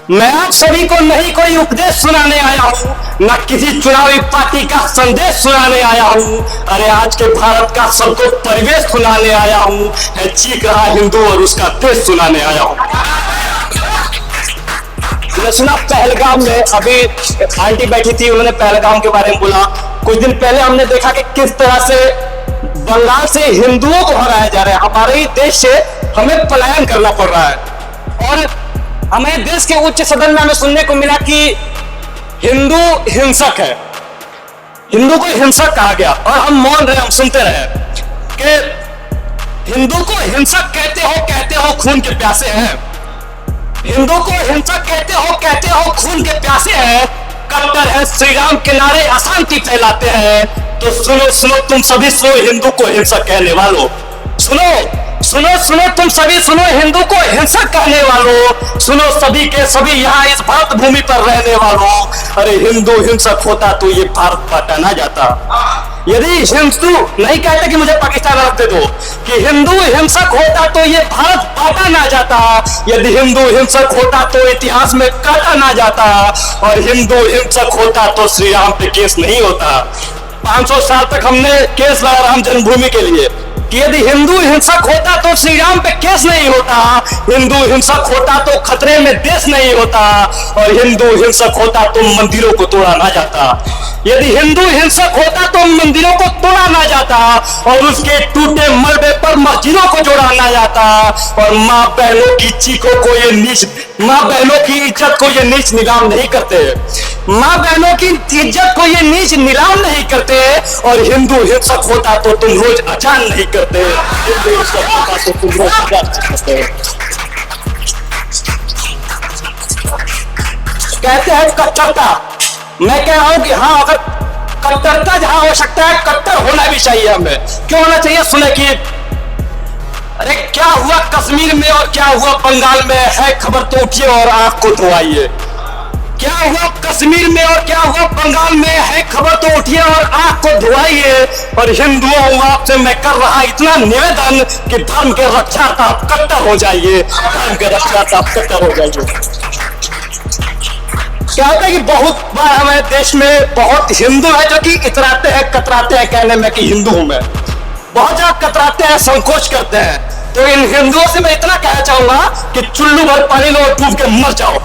मैं आप सभी को नहीं कोई उपदेश सुनाने आया हूँ, न किसी चुनावी पार्टी का संदेश सुनाने आया हूँ। अरे आज के भारत का सबको परिवेश सुनाने आया हूँ। है चीख रहा हिंदू और उसका देश सुनाने आया हूँ। मैं सुना पहलगाम में अभी आंटी बैठी थी, उन्होंने पहलगाम के बारे में बोला। कुछ दिन पहले हमने देखा कि किस तरह से बंगाल से हिंदुओं को भगाया जा रहा है। हमारे ही देश से हमें पलायन करना पड़ रहा है और हमें देश के उच्च सदन में हमें सुनने को मिला कि हिंदू हिंसक है, हिंदू को हिंसक कहा गया और हम मौन रहे, हम सुनते रहे कि हिंदू को हिंसक कहते हो खून के प्यासे हैं। हिंदू को हिंसक कहते हो खून के प्यासे हैं। कट्टर है, श्री राम के नारे अशांति फैलाते हैं। तो सुनो सुनो तुम सभी, सुनो हिंदू को हिंसक कहने वालों, सुनो सुनो सुनो तुम सभी, सुनो हिंदू को हिंसक कहने वालों, सुनो सभी के सभी यहाँ इस भारत भूमि पर रहने वालों। अरे हिंदू हिंसक होता तो ये भारत बांटा ना जाता। यदि हिंदू नहीं कहते कि मुझे पाकिस्तान रख दे दो, कि हिंदू हिंसक होता तो ये भारत बांटा ना जाता। यदि हिंदू हिंसक होता तो इतिहास में काटा ना जाता। और हिंदू हिंसक होता तो श्री राम पे केस नहीं होता। 500 साल तक हमने केस लड़ा राम जन्मभूमि के लिए कि यदि हिंदू हिंसक होता तो श्री राम पे केस नहीं होता। हिंदू हिंसक होता तो खतरे में देश नहीं होता। और हिंदू हिंसक होता तो मंदिरों को तोड़ा ना जाता। यदि हिंदू हिंसक होता तो मंदिरों को तोड़ा ना जाता और उसके टूटे मलबे पर मस्जिदों को जोड़ा ना जाता। और माँ बहनों की चीखों को ये नीच, माँ बहनों की इज्जत को ये नीच नीलाम नहीं करते। माँ बहनों की इज्जत को ये नीच नीलाम नहीं करते। और हिंदू हिंसक होता तो तुम रोज अजान नहीं करते। हिंदू हिंसक होता तो तुम रोज अजान करते। कहते हैं कट्टरता, मैं कह रहा हूं कि हाँ, अगर कट्टरता जहां हो सकता है, कट्टर होना भी चाहिए। हमें क्यों होना चाहिए? सुने कि अरे क्या हुआ कश्मीर में और क्या हुआ बंगाल में, है खबर तो उठिए और आंख को धोइए। क्या हुआ कश्मीर में और क्या हुआ बंगाल में, है खबर तो उठिए और आंख को धोइए। और हिंदुओं आपसे मैं कर रहा इतना निवेदन कि धर्म के रक्षा आप कट्टर हो जाइए, धर्म के रक्षा आप कट्टर हो जाइए। क्या होता है कि बहुत बार हमारे देश में बहुत हिंदू है जो कि इतराते हैं, कतराते हैं कहने में कि हिंदू हूं मैं। बहुत ज्यादा कतराते हैं, संकोच करते हैं। तो इन हिंदुओं से मैं इतना कहना चाहूंगा कि चुल्लू भर पानी लो और डूब के मर जाओ।